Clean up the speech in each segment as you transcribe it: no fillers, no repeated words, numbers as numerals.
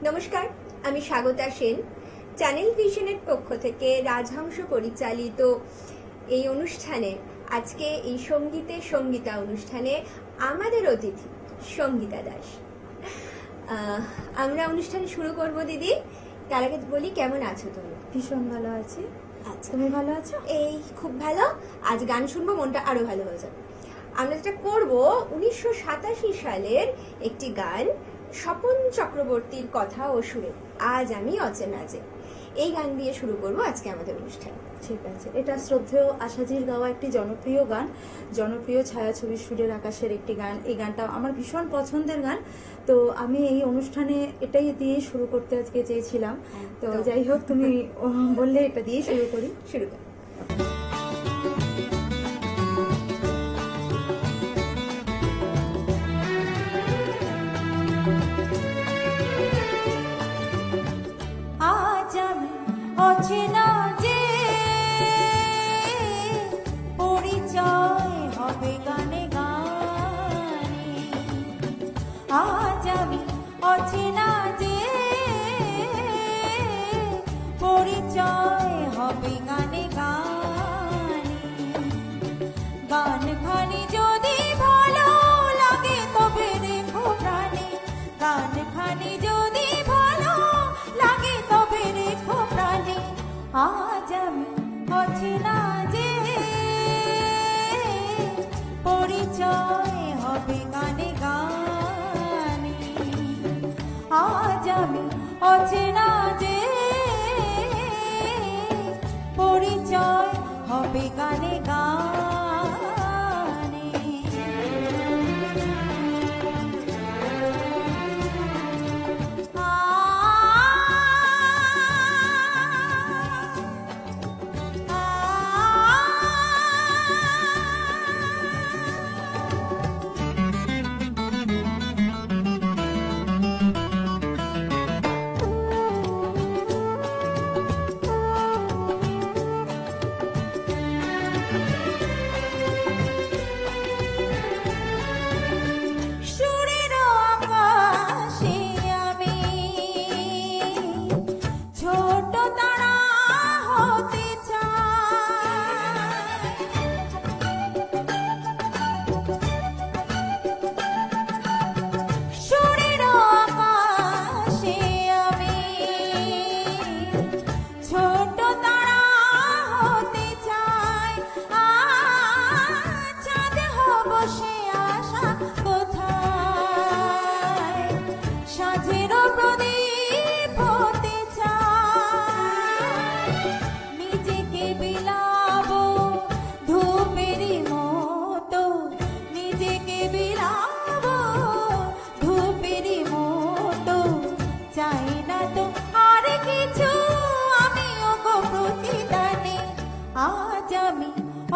নমস্কার, আমি স্বাগতা সেন। চ্যানেল ভিশনের পক্ষ থেকে রাজহংস পরিচালিত এই অনুষ্ঠানে আজকে এই সঙ্গীতা অনুষ্ঠানে আমাদের অতিথি সঙ্গীতা দাস। আমরা অনুষ্ঠান শুরু করব দিদি। তার আগে বলি, কেমন আছো তুমি? ভীষণ ভালো আছি। আচ্ছা, তুমি ভালো আছো? এই খুব ভালো। আজ গান শুনবো, মনটা আরো ভালো হয়ে যাবে। আমরা যেটা করবো 1987 সালের একটি গান, স্বপন চক্রবর্তীর কথা ও সুরে আজ আমি অচেনা যে, এই গান দিয়ে শুরু করব আজকে আমাদের অনুষ্ঠান। ঠিক আছে। এটা শ্রদ্ধেয় আশাজির গাওয়া একটি জনপ্রিয় গান, জনপ্রিয় ছায়াছবি সুরের আকাশের একটি গান। এই গানটা আমার ভীষণ পছন্দের গান, তো আমি এই অনুষ্ঠানে এটাই দিয়ে শুরু করতে আজকে চেয়েছিলাম। তো যাই হোক, তুমি বললে এটা দিয়ে শুরু করি। শুরু করি। আজ আমি অচেনা যে, পরিচয় হবে গানে গানে। আজ আমি অচেনা যে, পরিচয় হবে গানে গানে। গান খানি যদি ভালো লাগে তবে রেখো প্রাণে, গান খানি যদি ভালো লাগে তবে রেখো প্রাণে। আজ আমি অচেনা যে, পরিচয় হবে গানে গানে। আজ আমি অচেনা যে, পরিচয় হবে গানে গানে।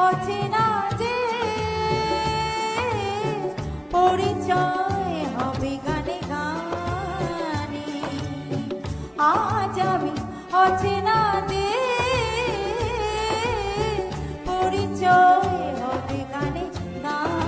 অচেনা যে, পরিচয় হবে গানে গানে। আজ আমি অচেনা যে, পরিচয় হবে গানে গানে।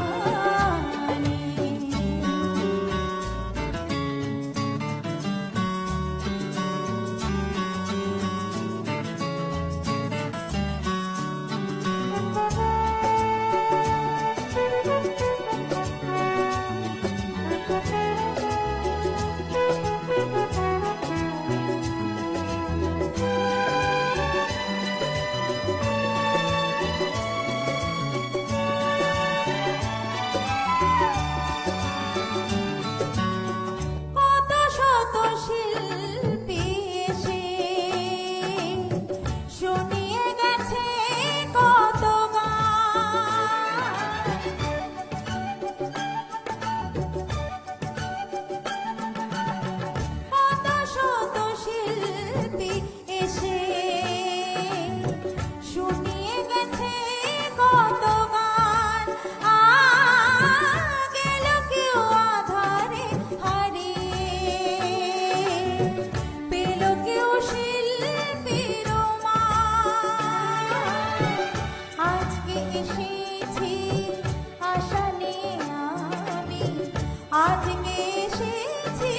আজকে এসেছি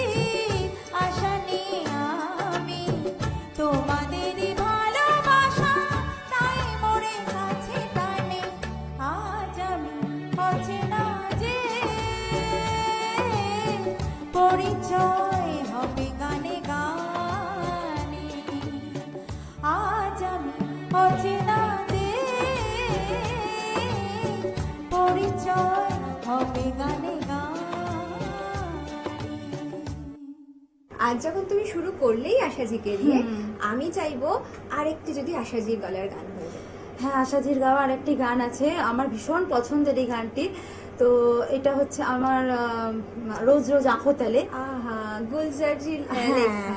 আশা নিয়ে পরিচয় হবে গানে গানে, আজ আমি অচেনা যে পরিচয় হবে গানে গানে। আজ যখন তুমি শুরু করলেই আশাজিকে দিয়ে, হুম। আমি চাইবো আরেকটি যদি আশাজির গলার গান হয়ে যায়। হ্যাঁ, আশাজির গাওয়া আরেকটি গান আছে, আমার ভীষণ পছন্দের এই গানটি। তো এটা হচ্ছে আমার রোজ রোজ আঁখো তেলে। আহা, গুলজারজি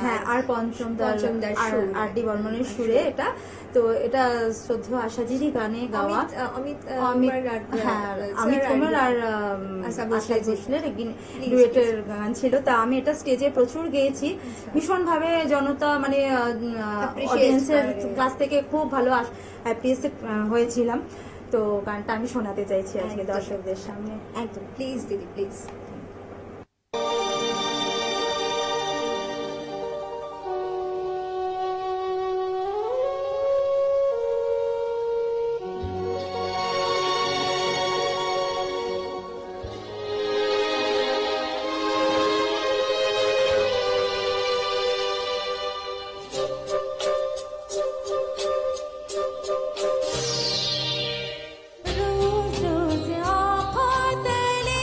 হ্যাঁ, আর পঞ্চমদার পঞ্চমদার আর সুর। আর ডি বর্মনের সুরে এটা। তো এটা শ্রদ্ধেয় আশাজিরই গানে গাওয়া। অমিত হ্যাঁ, অমিত কুমার আর আশা আশা ভোসলে ভোসলের ডুয়েটের গান ছিল। তা আমি এটা স্টেজে প্রচুর গেয়েছি, ভীষণ ভাবে জনতা মানে অডিয়েন্সের কাছ থেকে খুব ভালো অ্যাপ্রিসিয়েট হয়েছিলাম। তো গানটা আমি শোনাতে চাইছি আজকে একদম। দর্শকদের সামনে। একদম, প্লিজ দিদি, প্লিজ। रोज रोज आँखों तले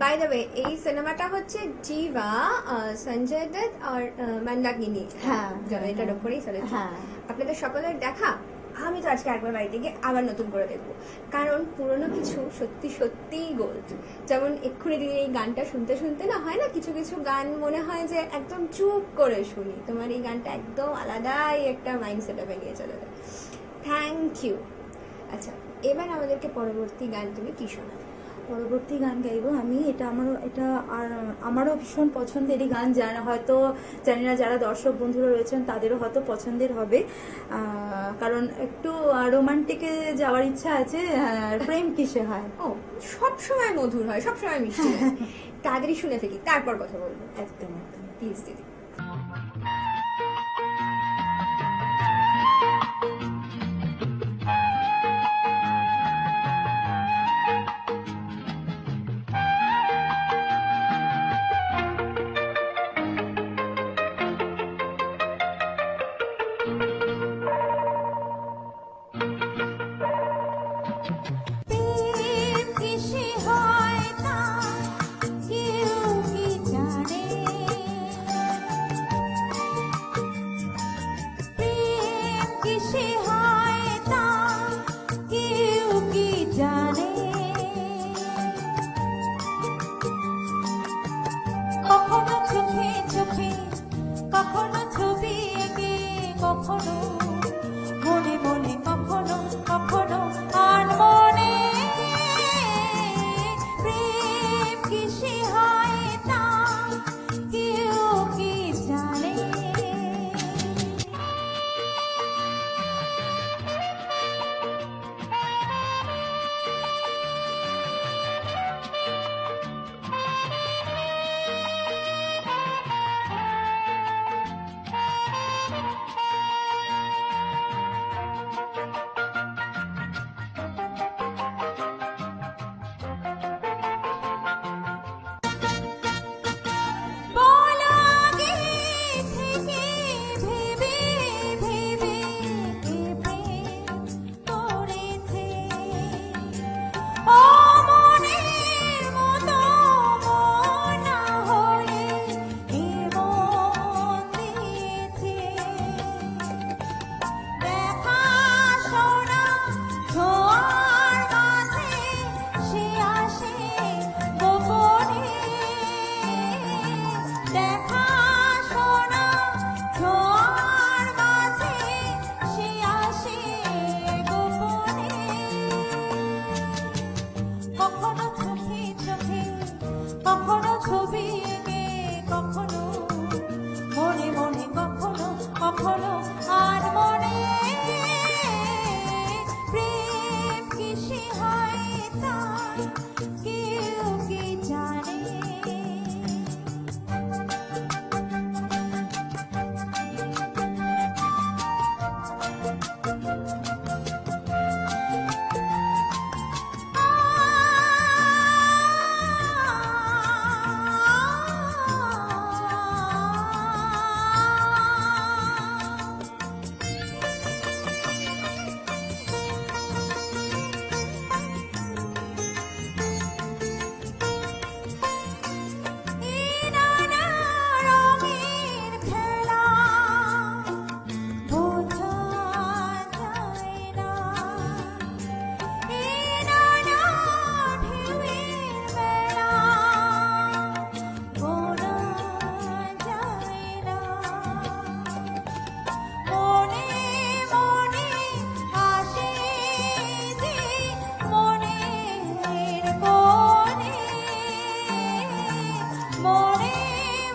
বাই দ্য ওয়ে এই সিনেমাটা হচ্ছে জিভা, সঞ্জয় দত্ত আর মন্দাকিনী, হ্যাঁ, এটার উপরেই চলেছে। হ্যাঁ। আপনাদের সকলের দেখা। আমি তো আজকে একবার বাড়িতে গিয়ে আবার নতুন করে দেখবো, কারণ পুরনো কিছু সত্যি সত্যিই গোল্ড। যেমন এক্ষুনি দিদি এই গানটা শুনতে শুনতে না হয় না, কিছু কিছু গান মনে হয় যে একদম চুপ করে শুনি। তোমার এই গানটা একদম আলাদাই একটা মাইন্ড সেট আপে নিয়ে চলে যায়। Thank you. আচ্ছা, এবার আমাদেরকে পরবর্তী গান তুমি কি শোনাবে? পরবর্তী গান গাইবো আমি, আমারও ভীষণ পছন্দেরই গান, হয়তো জানি না যারা দর্শক বন্ধুরা রয়েছেন তাদেরও হয়তো পছন্দের হবে, কারণ একটু রোমান্টিকে যাওয়ার ইচ্ছা আছে। প্রেম কিসে হয়। ও, সব সময় মধুর হয়, সব সময় মিষ্টি হয়। তাড়াতাড়ি শুনে ফেলি, তারপর কথা বলবো। একদম একদম। প্লিজ দিদি। প্রেম কিসে হয় তা কেউ কি জানে? প্রেম কিসে হয় তা কেউ কি জানে? কখনো চোখে চোখে, কখনো ছবি এঁকে, কখনো মনে মনে, কখনো কখনো আনমনে। প্রেম কিসে হয় তা কেউ কি জানে? বলো আগে থেকে ভেবে ভেবে কে প্রেম করেছে? ও মনের মতো মন না হয়ে এ মন দিয়েছে। দেখা শোনা ছোঁয়ার মাঝে সে আসে গোপনে। দেখা শোনা ছোঁয়ার মাঝে সে আসে গোপনে। কখনো চোখে চোখে, কখনো ছবি এঁকে, কখনো মনে মনে, কখনো কখনো আর মনে। প্রেম কিসে হয় তা কেউ কি জানে? নানা রঙের খেলা বোঝা যায় না। নানা ঢেউয়ের বেলা গোনা যায় না। মনে মনে আসে যে মনের কোণে। মনে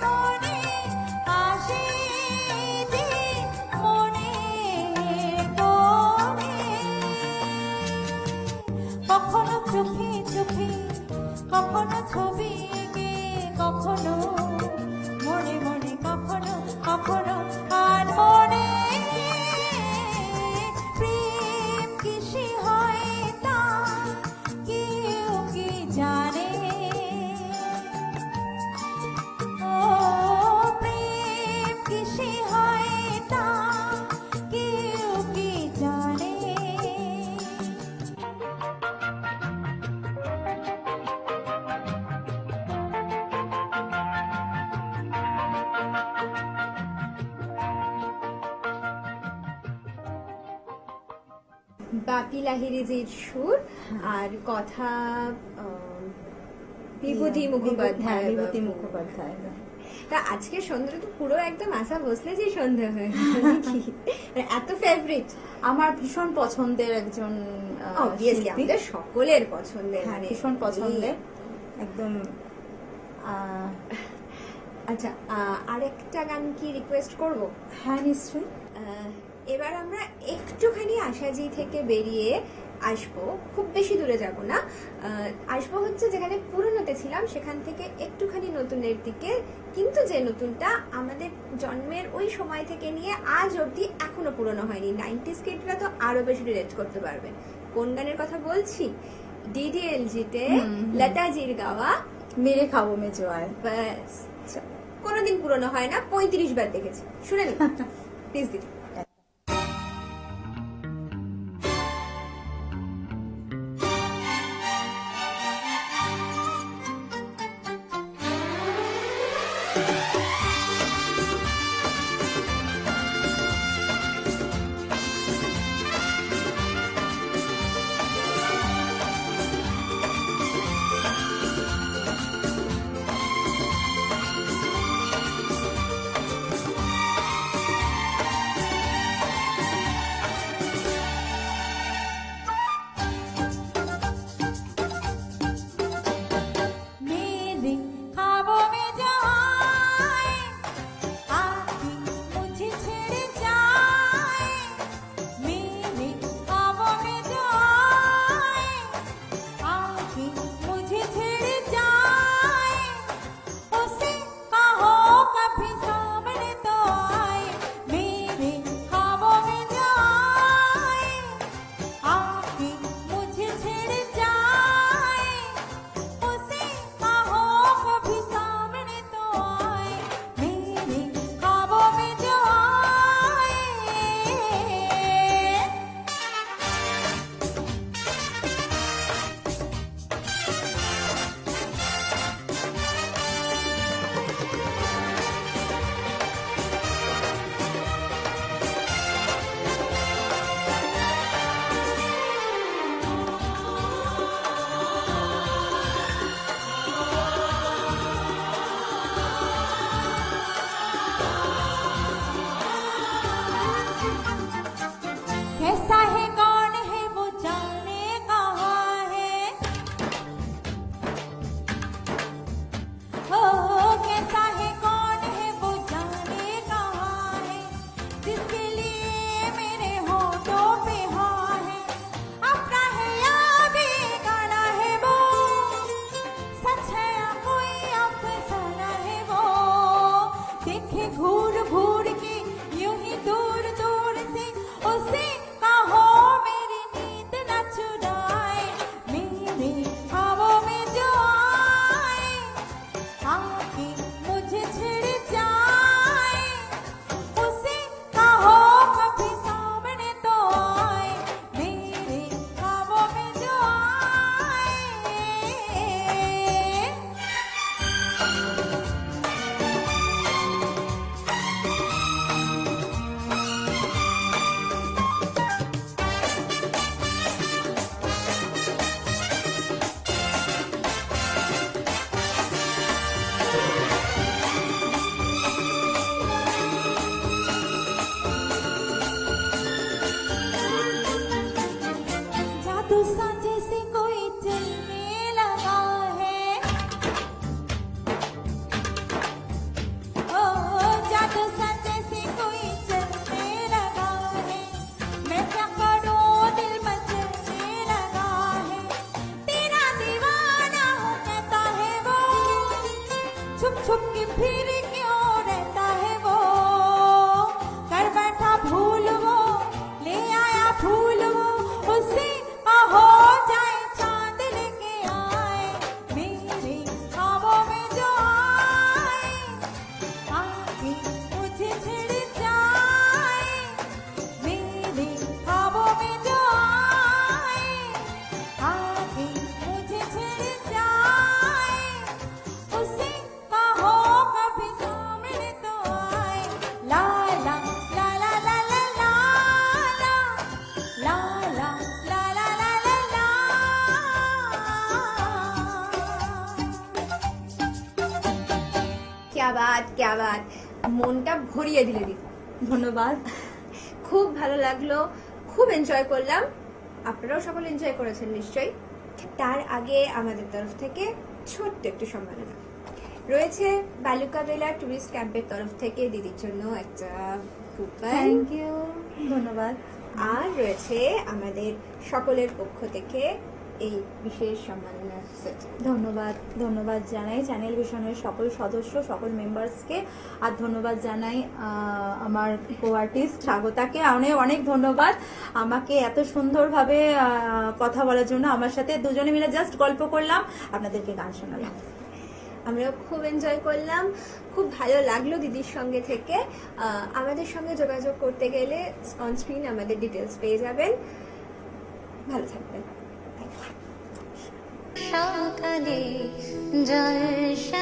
মনে আসে যে মনের কোণে। কখনো চোখে চোখে, কখনো ছবি এঁকে, কখনো মনে মনে, কখনো কখনো আর মনে। প্রেম কিসে হয় তা কেউ কি জানে? ও প্রেম কিসে হয় তা কেউ কি জানে? ও বাপি লাহিড়িজির সুর আর কথা বিভূতি মুখোপাধ্যায়। হ্যাঁ, বিভূতি মুখোপাধ্যায়। তা আজকে সন্ধ্যা তো পুরো একদম আশা ভোসলে যে সন্ধ্যা হয়ে গেল নাকি? মানে এত ফেভারিট। আমার ভীষণ পছন্দের একজন অবভিয়াসলি শিল্পী। আমাদের সকলের পছন্দের, হ্যাঁ, মানে ভীষণ পছন্দের একদম। আচ্ছা, আরেকটা গান কি রিকোয়েস্ট করব? হ্যাঁ, নিশ্চয়ই। এবার আমরা একটুখানি আশাজি থেকে বেরিয়ে আসবো, খুব বেশি দূরে যাব না, আসবো হচ্ছে যেখানে পুরনোতে ছিলাম সেখান থেকে একটুখানি নতুনের দিকে, কিন্তু যে নতুনটা আমাদের জন্মের ওই সময় থেকে নিয়ে আজ অবধি এখনো পুরনো হয়নি। 90s কিডরা তো আরো বেশি রিলেট করতে পারবে। কোন গানের কথা বলছি? ডিডিএলজিতে লতাজির গাওয়া মেরে খাবো মে জোয়ায়। ব্যাস, কোনোদিন পুরনো হয় না, 35 বার দেখেছি। শুনে নি প্লিজ দিদি। मेरे ख्वाबों में जो आए, आके मुझे छेड़ जाए। मेरे ख्वाबों में जो आए, आके मुझे छेड़ जाए। उसे कहो कभी सामने तो आए। मेरे ख्वाबों में जो आए, आके मुझे छेड़ जाए। उसे कहो कभी सामने तो आए। मेरे ख्वाबों में जो आए। कैसा है, कौन है, वो जाने कहाँ है। ओ कैसा है, कौन है, वो जाने कहाँ है। जिसके लिए मेरे होठों पे हाँ है। अपना है या बेगाना है वो, सच है या कोई अफसाना है वो। देखे घूर घूर के यूं ही दूर दूर से, उसे कहो मेरी नींद न चुराए। मेरे ख्वाबों में जो आए, आके मुझे छिड़ जाए। उसे कहो कभी सामने तो आए। मेरे ख्वाबों में जो आए। जादू सा जैसे कोई चलने लगा है। ओ जादू सा जैसे कोई चलने लगा है। मैं क्या करूं, दिल मचलने लगा है। तेरा दीवाना हूं कहता है वो, छुप छुप के फिर क्यों रहता है वो। कर बैठा भूल वो, ले आया फूल वो। उसे कहो जाए चांद लेके आए। मेरे ख्वाबों में जो आए, आके मुझे छिड़ जाए। मेरे ख्वाबों में जो आए, आके मुझे छिड़ जाए। उसे कहो कभी ক্যা বাত, মনটা ভরিয়ে দিলে দিদি। ধন্যবাদ। খুব ভালো লাগলো, খুব এনজয় করলাম, আপনারাও সকলে এনজয় করেছেন নিশ্চয়ই। তার আগে আমাদের তরফ থেকে ছোট্ট একটু সম্মাননা রয়েছে, বালুকা বেলা টুরিস্ট ক্যাম্পের তরফ থেকে দিদির জন্য একটা কুপন, থ্যাংক ইউ, ধন্যবাদ। আর রয়েছে আমাদের সকলের পক্ষ থেকে এই বিশেষ সম্মাননার সেট। ধন্যবাদ, ধন্যবাদ জানাই চ্যানেল ভিশনের সকল সদস্য, সকল মেম্বার্সকে, আর ধন্যবাদ জানাই আমার কো আর্টিস্ট স্বাগতাকে। অনেক অনেক ধন্যবাদ আমাকে এত সুন্দরভাবে কথা বলার জন্য। আমার সাথে দুজনে মিলে জাস্ট গল্প করলাম, আপনাদেরকে গান শোনালাম। আমরাও খুব এনজয় করলাম, খুব ভালো লাগলো দিদির সঙ্গে থেকে। আমাদের সঙ্গে যোগাযোগ করতে গেলে অন স্ক্রিন আমাদের ডিটেলস পেয়ে যাবেন। ভালো থাকবেন। সকালে জলসা